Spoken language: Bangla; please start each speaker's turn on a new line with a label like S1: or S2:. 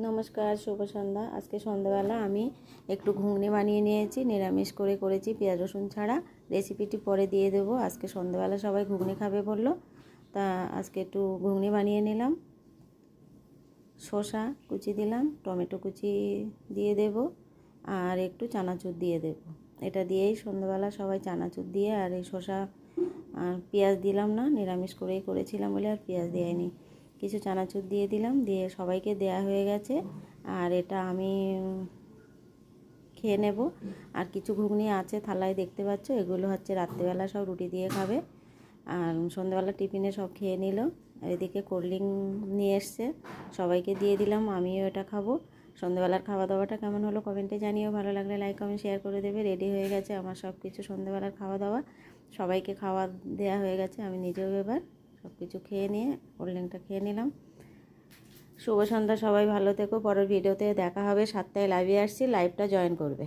S1: নমস্কার, শুভ সন্ধ্যা। আজকে সন্ধ্যাবেলা আমি একটু ঘুগনি বানিয়ে নিয়েছি, নিরামিষ করে করেছি, পেঁয়াজ রসুন ছাড়া। রেসিপিটি পরে দিয়ে দেবো। আজকে সন্ধ্যাবেলা সবাই ঘুগনি খাবে বললো, তা আজকে একটু ঘুগনি বানিয়ে নিলাম। শসা কুচি দিলাম, টমেটো কুচি দিয়ে দেব, আর একটু চানাচুর দিয়ে দেব। এটা দিয়েই সন্ধ্যাবেলা সবাই চানাচুর দিয়ে, আর এই শসা আর পেঁয়াজ দিলাম না, নিরামিষ করেই করেছিলাম বলে আর পেঁয়াজ দেয়নি। কিছু চানাচুর দিয়ে দিলাম, দিয়ে সবাইকে দেয়া হয়ে গেছে। আর এটা আমি খেয়ে নেব। আর কিছু ঘুগনি আছে থালায়, দেখতে পাচ্ছ, এগুলো হচ্ছে রাত্রেবেলা সব রুটি দিয়ে খাবে। আর সন্ধ্যাবেলা টিফিনে সব খেয়ে নিল। আর এদিকে কোল্ড ড্রিঙ্ক নিয়ে এসছে, সবাইকে দিয়ে দিলাম, আমিও এটা খাবো। সন্ধ্যাবেলার খাওয়া দাওয়াটা কেমন হলো কমেন্টে জানিও। ভালো লাগলে লাইক কমেন্ট শেয়ার করে দেবে। রেডি হয়ে গেছে আমার সব কিছু সন্ধ্যাবেলার খাওয়া দাওয়া, সবাইকে খাওয়া দেওয়া হয়ে গেছে। আমি নিজেও এবার সব কিছু খেয়ে নিয়ে কোল্ড ড্রিঙ্কটা খেয়ে নিলাম। শুভ সন্ধ্যা, সবাই ভালো থেকো। পরের ভিডিওতে দেখা হবে। 7টায় লাইভে আসছি, লাইভটা জয়েন করবে।